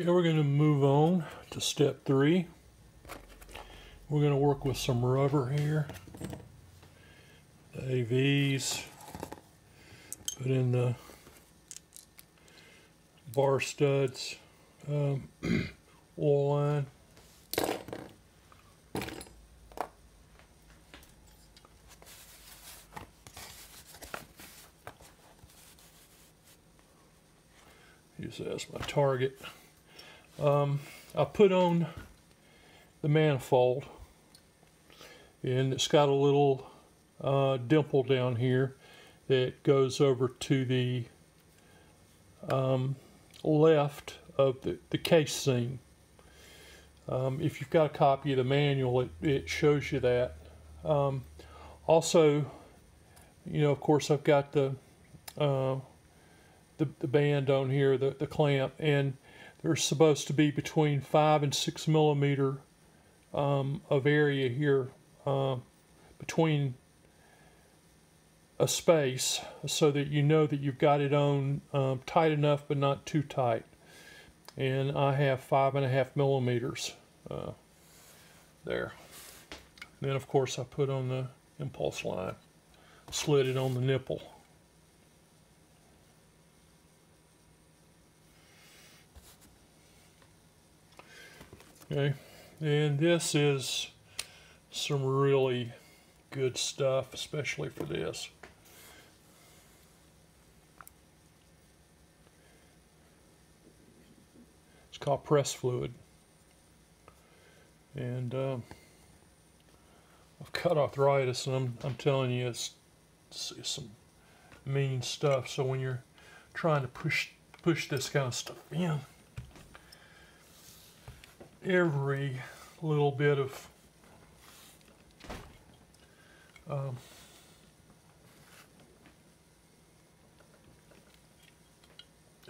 Okay, we're going to move on to step 3. We're going to work with some rubber here. The AVs. Put in the bar studs, oil line. Use that as my target. I put on the manifold, and it's got a little dimple down here that goes over to the left of the case seam. If you've got a copy of the manual, it shows you that. Also, you know, of course, I've got the band on here, the clamp, and there's supposed to be between 5 and 6 millimeter of area here between a space, so that you know that you've got it on tight enough but not too tight. And I have 5.5 millimeters there. Then of course I put on the impulse line, slid it on the nipple. Okay, and this is some really good stuff, especially for this. It's called press fluid, and I've got arthritis, and I'm telling you, it's some mean stuff. So when you're trying to push this kind of stuff in, every little bit of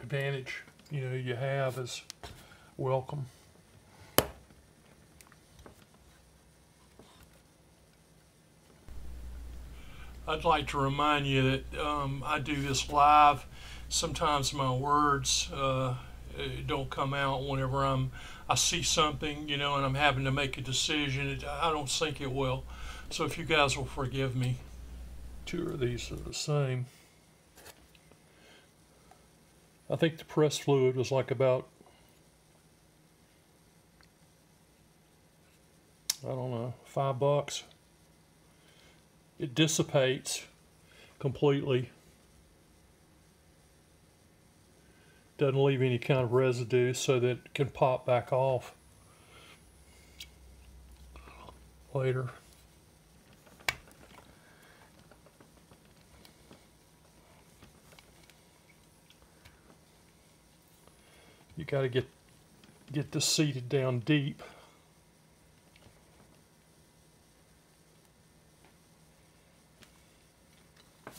advantage you have is welcome. I'd like to remind you that I do this live. Sometimes my words don't come out whenever I see something, and I'm having to make a decision. I don't think it will. So if you guys will forgive me. 2 of these are the same. I think the press fluid was like about, I don't know, $5. It dissipates completely. Doesn't leave any kind of residue, so that it can pop back off later. You got to get this seated down deep. I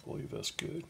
believe that's good.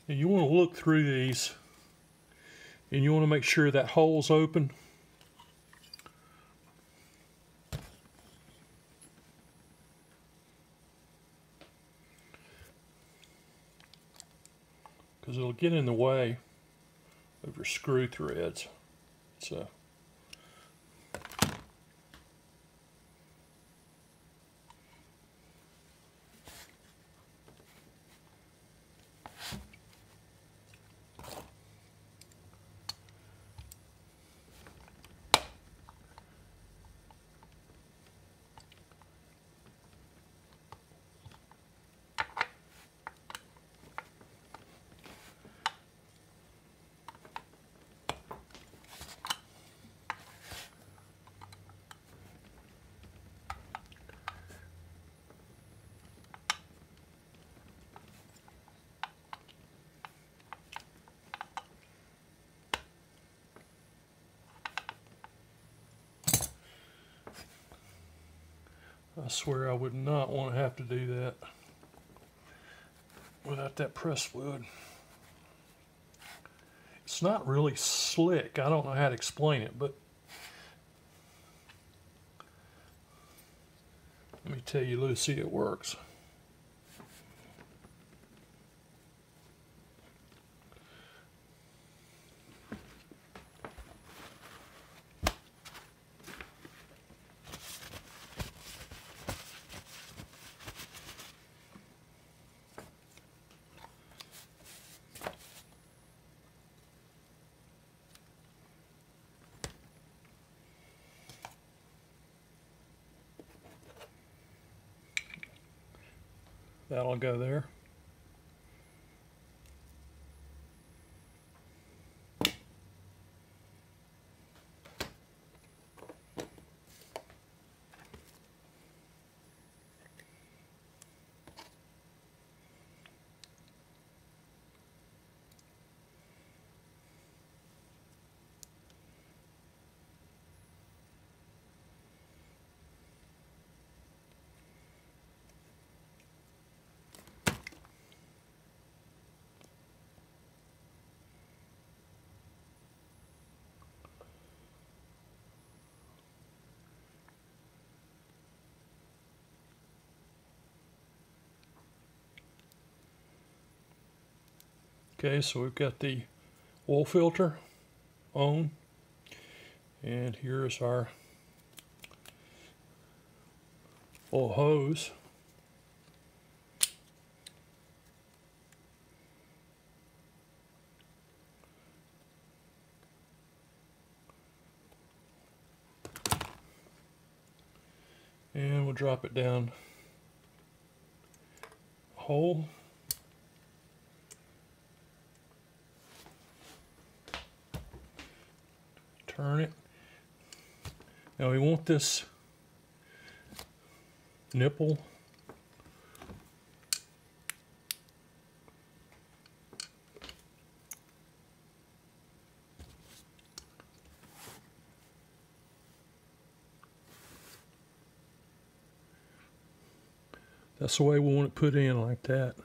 And you want to look through these, and you want to make sure that hole's open. Because it'll get in the way of your screw threads. So swear I would not want to have to do that without that pressed wood. It's not really slick. I don't know how to explain it, but let me tell you, Lucy, it works. That'll go there. Okay, so we've got the oil filter on, and here's our oil hose. And we'll drop it down a hole. Turn it. Now we want this nipple that's the way we want it put in, like that.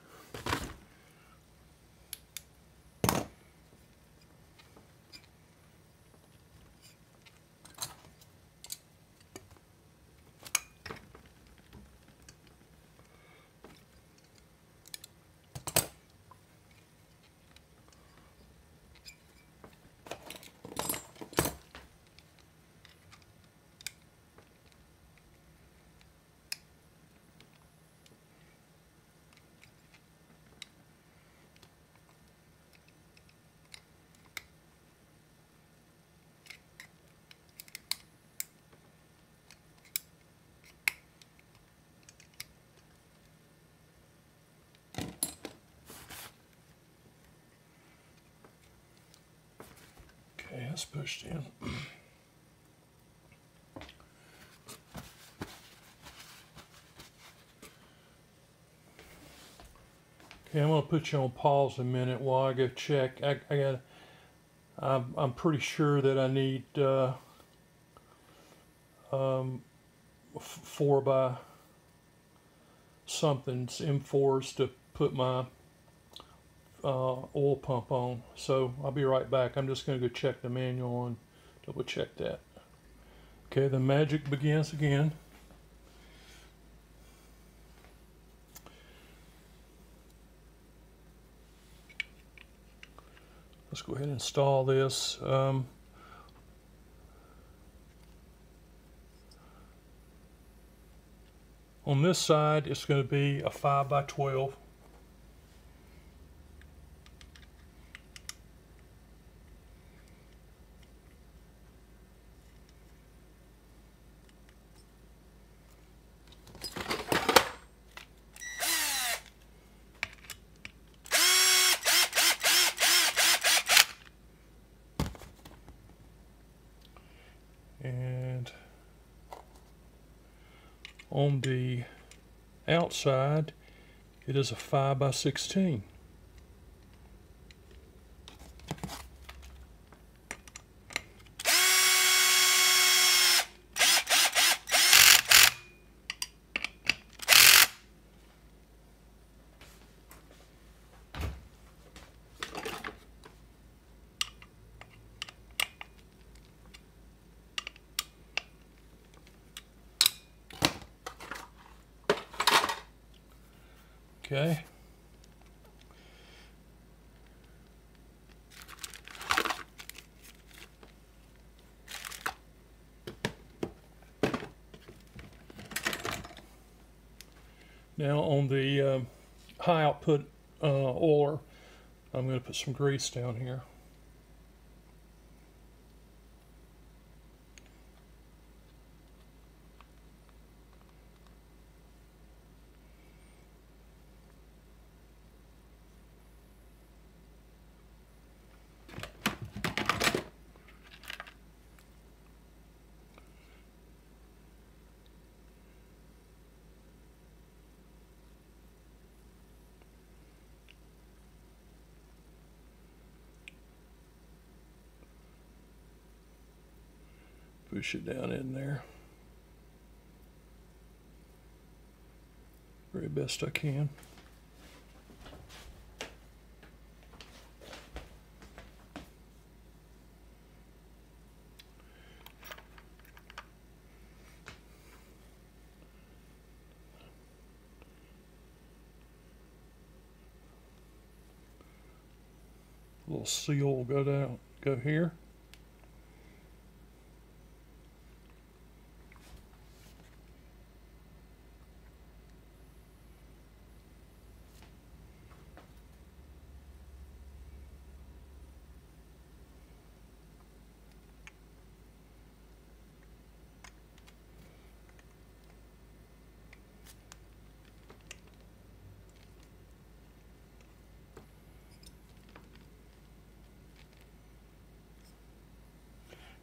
Okay, that's pushed in. Okay, I'm going to put you on pause a minute while I go check. I'm pretty sure that I need 4 by somethings, M4s, to put my oil pump on. So I'll be right back. I'm just going to go check the manual and double check that. Okay, the magic begins again. Let's go ahead and install this. On this side, it's going to be a 5 by 12. And on the outside, it is a 5 by 16. Okay. Now on the high output oiler, I'm going to put some grease down here. Push it down in there. Very best I can. A little seal will go here.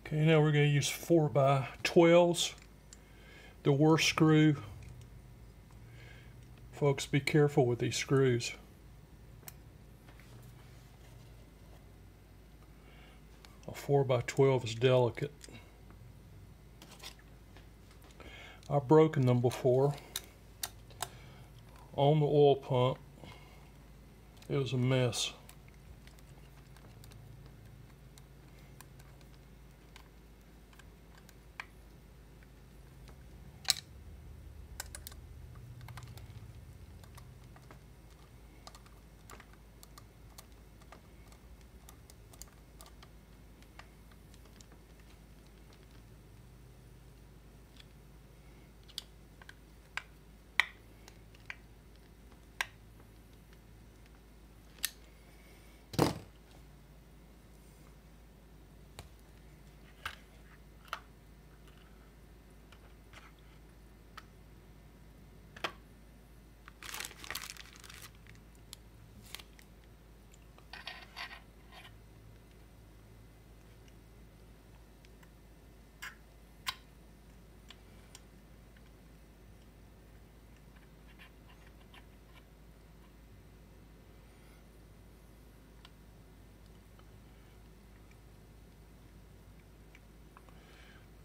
Okay, now we're going to use 4x12s. The worst screw. Folks, be careful with these screws. A 4x12 is delicate. I've broken them before. On the oil pump, it was a mess.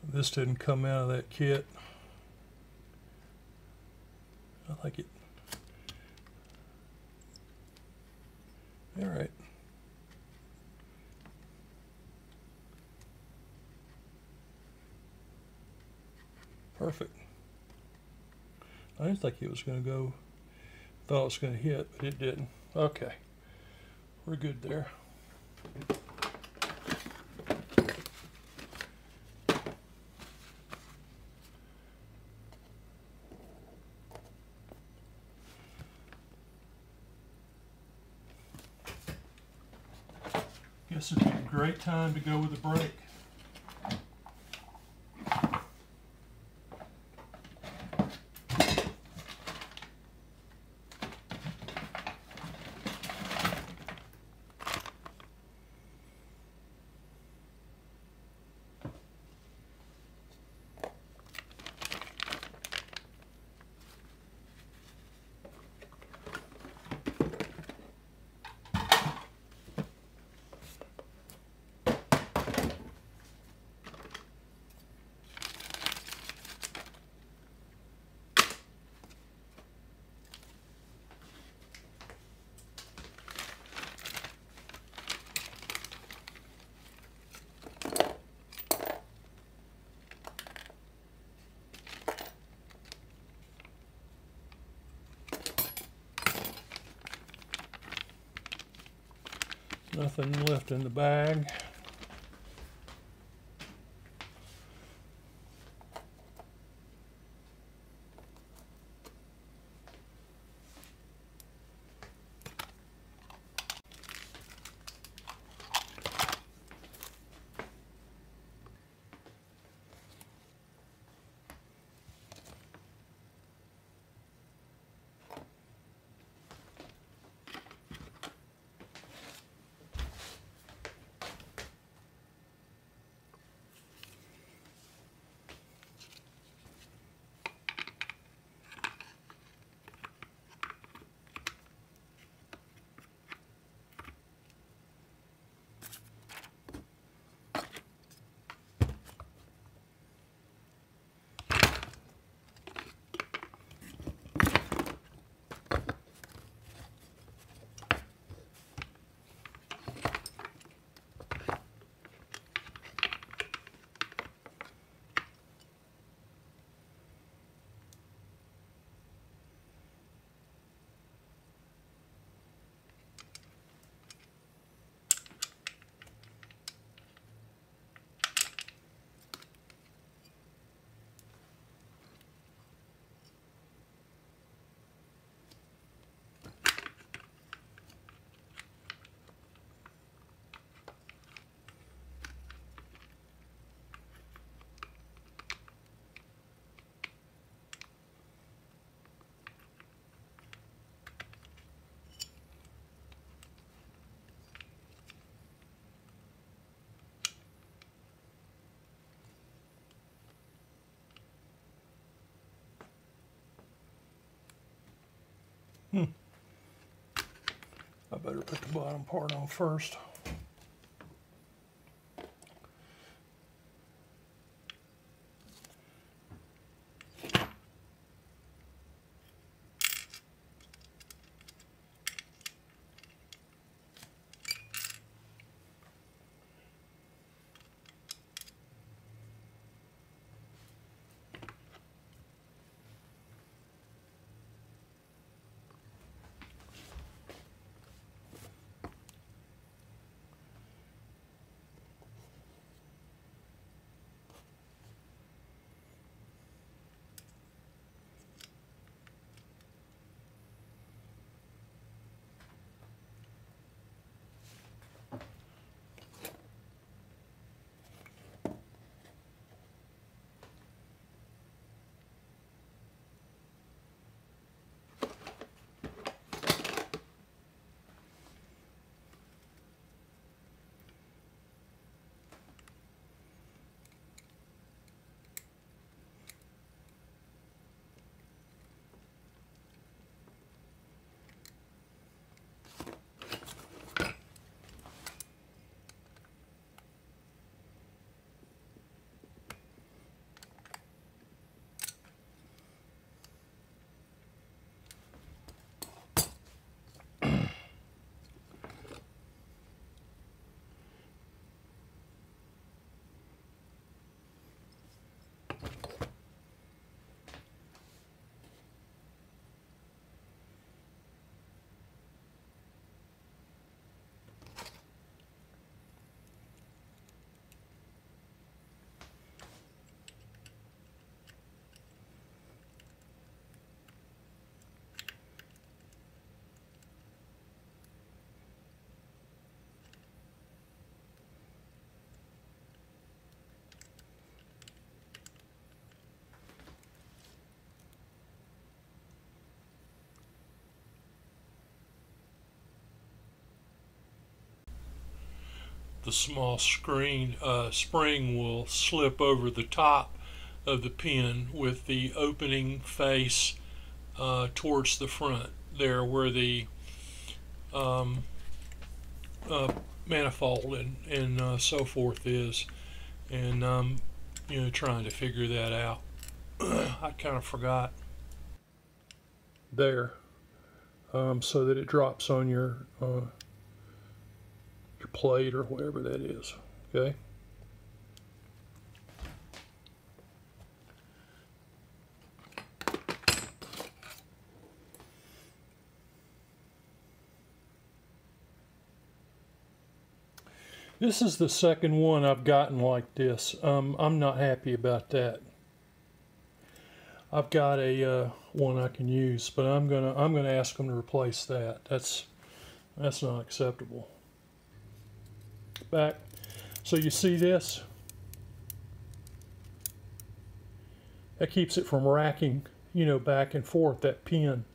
This didn't come out of that kit. I like it. All right. Perfect. I didn't think it was going to go, thought it was going to hit, but it didn't. Okay. We're good there. Guess it'd be a great time to go with a brake. nothing left in the bag. I better put the bottom part on first. The small spring will slip over the top of the pin with the opening face towards the front, there where the manifold and so forth is. And trying to figure that out. I kind of forgot there, so that it drops on your plate or whatever that is. Okay. This is the second one I've gotten like this. I'm not happy about that. I've got a one I can use, but I'm gonna ask them to replace that. That's not acceptable. Back. So you see this? That keeps it from racking, you know, back and forth, that pin.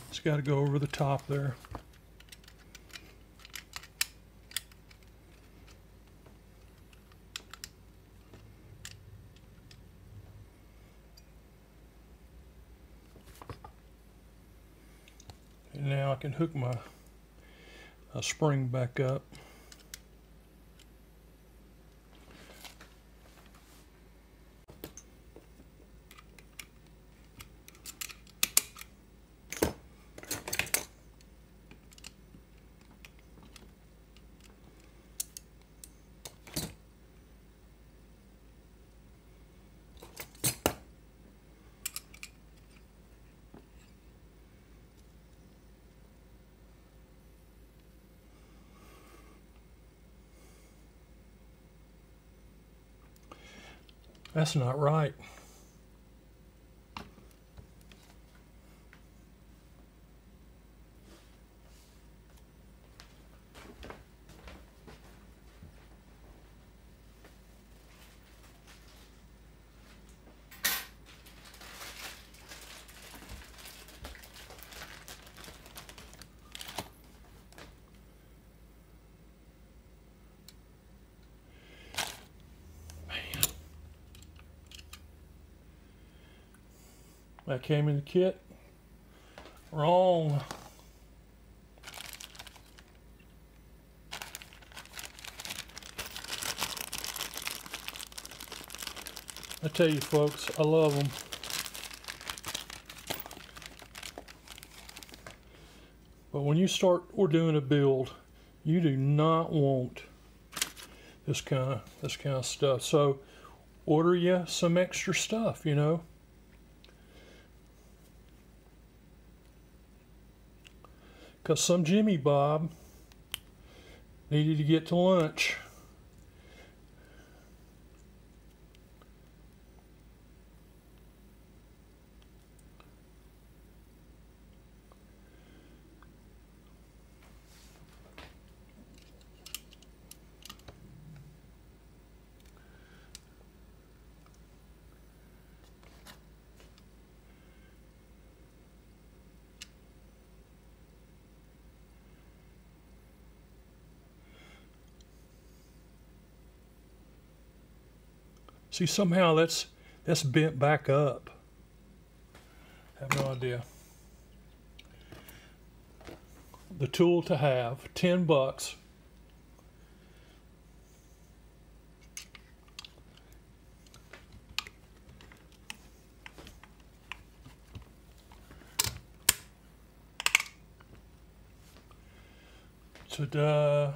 It's got to go over the top there. And now I can hook my spring back up. That's not right. That came in the kit. Wrong. I tell you folks, I love them. But when you start doing a build, you do not want this kind of stuff. So order you some extra stuff, you know. Because some Jimmy Bob needed to get to lunch. See, somehow that's bent back up. I have no idea. The tool to have, $10. Ta-da!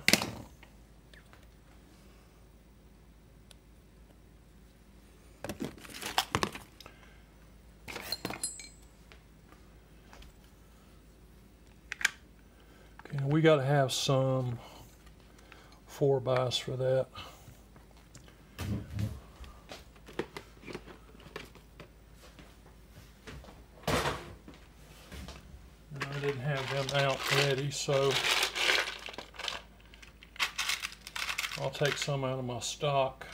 Okay, we got to have some 4x for that. And I didn't have them out ready, so I'll take some out of my stock.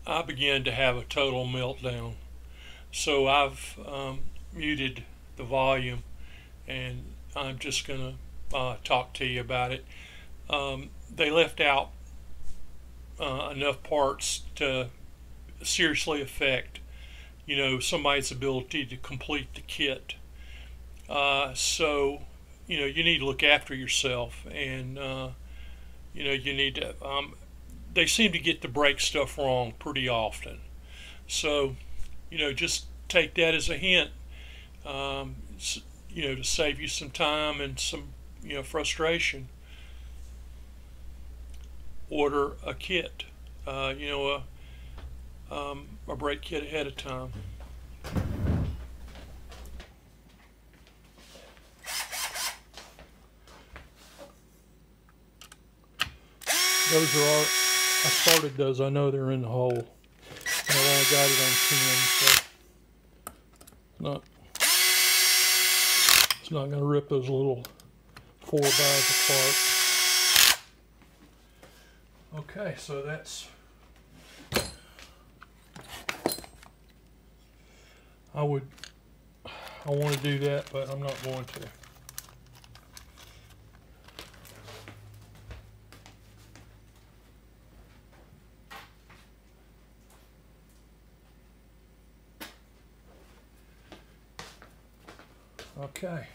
I began to have a total meltdown. So I've muted the volume, and I'm just going to talk to you about it. They left out enough parts to seriously affect, somebody's ability to complete the kit. So, you need to look after yourself, and you need to. They seem to get the brake stuff wrong pretty often. So, just take that as a hint, to save you some time and some, frustration. Order a kit, a brake kit ahead of time. Those are our, I started those, I know they're in the hole. And I've only got it on 10, so it's not going to rip those little 4x apart. Okay, so that's, I want to do that, but I'm not going to. Okay.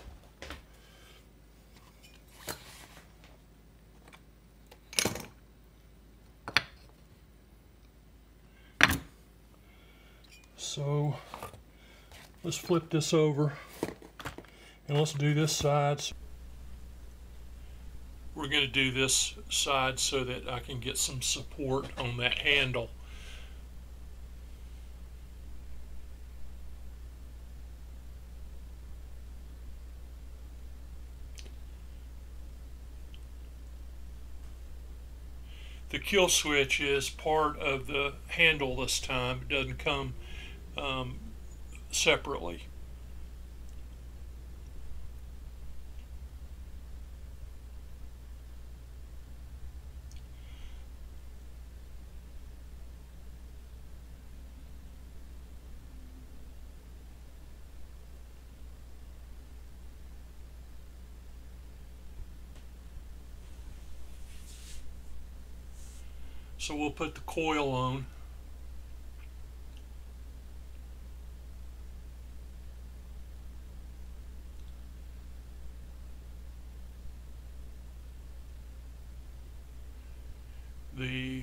So let's flip this over and let's do this side. We're going to do this side so that I can get some support on that handle. The kill switch is part of the handle this time. It doesn't come separately. So we'll put the coil on. The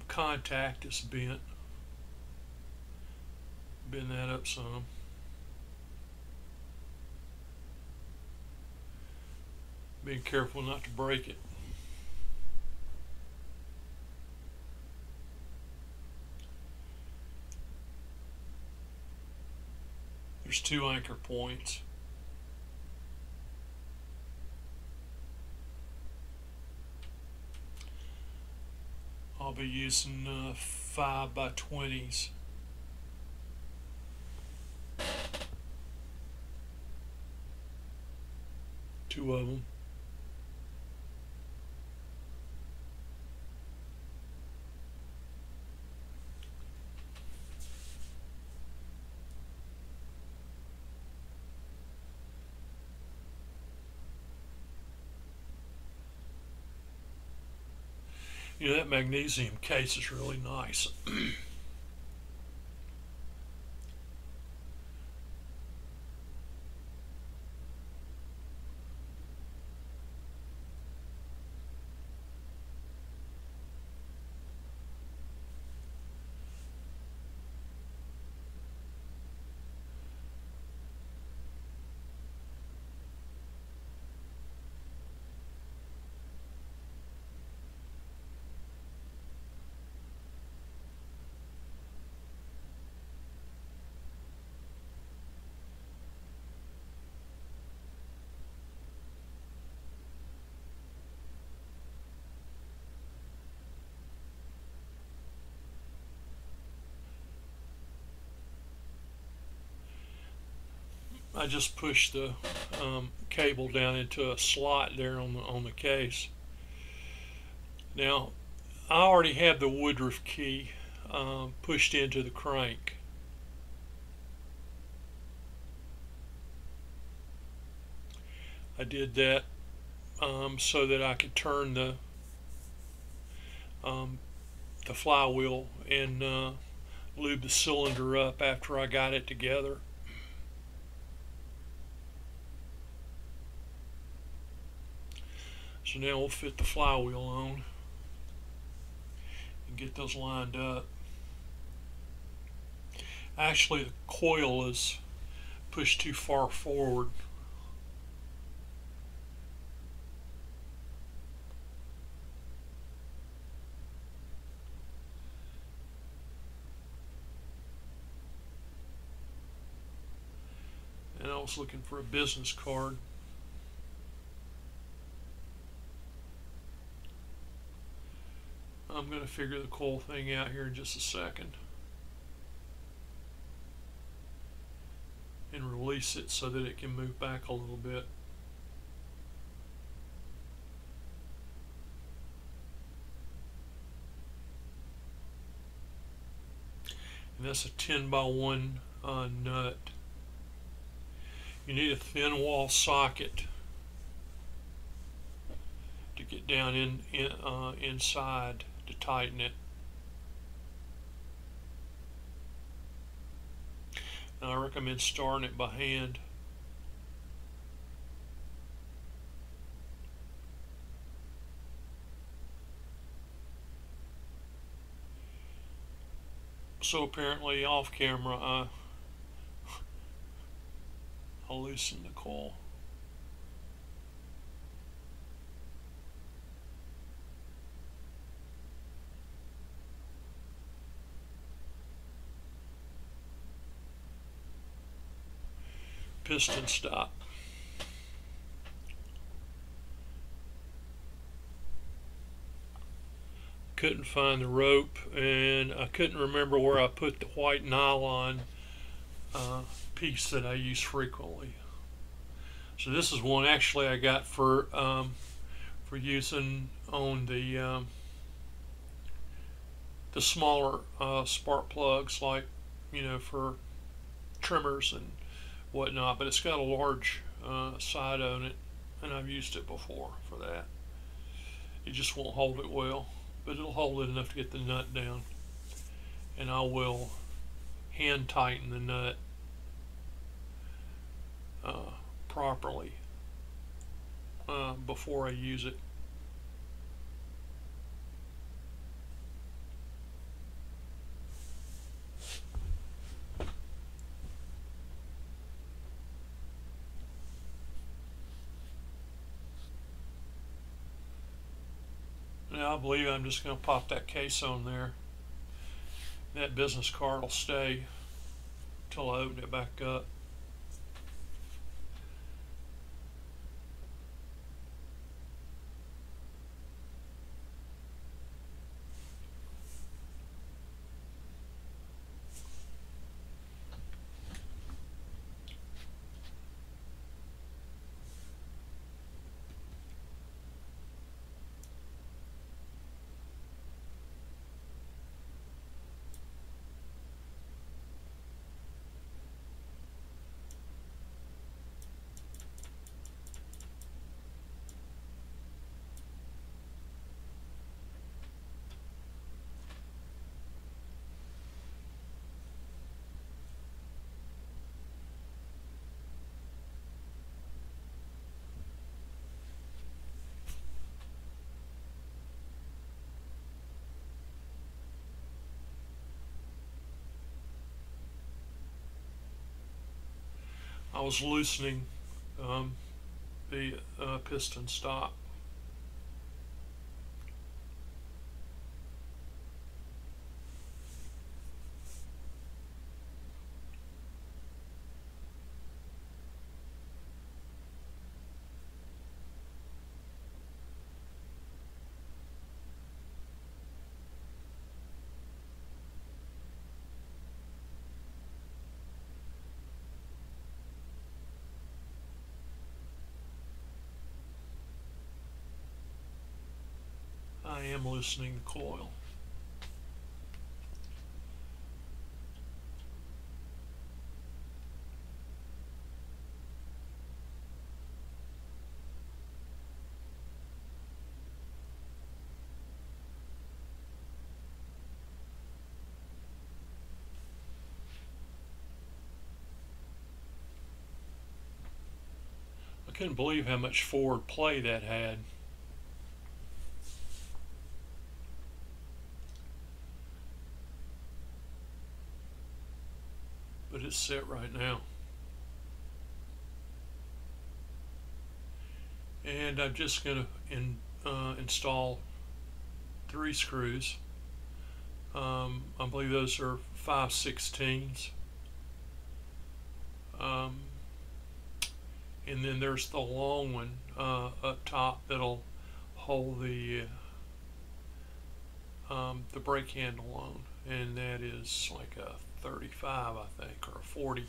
contact is bent. Bend that up some. Being careful not to break it. There's 2 anchor points. I'll be using 5x20s. Two of them. You know, that magnesium case is really nice. I just pushed the cable down into a slot there on the case. Now, I already have the Woodruff key pushed into the crank. I did that so that I could turn the flywheel and lube the cylinder up after I got it together. So now we'll fit the flywheel on and get those lined up. Actually, the coil is pushed too far forward. And I was looking for a business card. I'm going to figure the coil thing out here in just a second and release it so that it can move back a little bit. And that's a 10x1 nut. You need a thin wall socket to get down inside to tighten it. Now, I recommend starting it by hand. So apparently off camera I'll loosen the coil. Piston stop. Couldn't find the rope, and I couldn't remember where I put the white nylon piece that I use frequently. So this is one actually I got for using on the smaller spark plugs, like, you know, for trimmers and whatnot, but it's got a large side on it, and I've used it before for that. It just won't hold it well, but it'll hold it enough to get the nut down. And I will hand tighten the nut properly before I use it. Now I believe I'm just going to pop that case on there. That business card will stay until I open it back up. I was loosening the piston stop. I am loosening the coil. I couldn't believe how much forward play that had. But it's set right now. And I'm just going to install 3 screws. I believe those are 5/16. And then there's the long one up top that'll hold the brake handle on, and that is like a 35, I think, or a 40.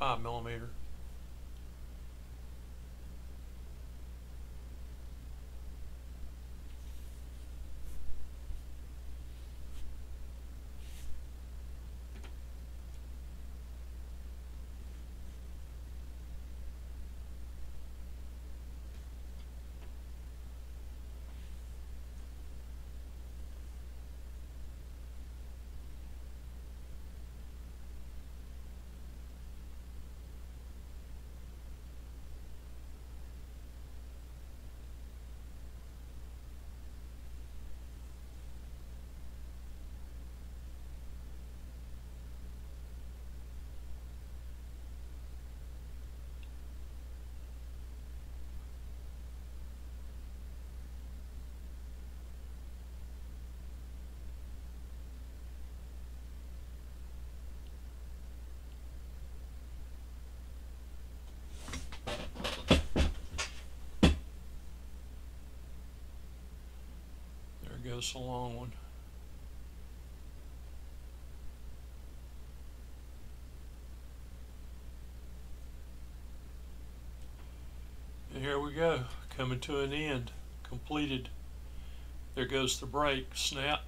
$5mm. There goes the long one. And here we go, coming to an end, completed. There goes the brake, snap.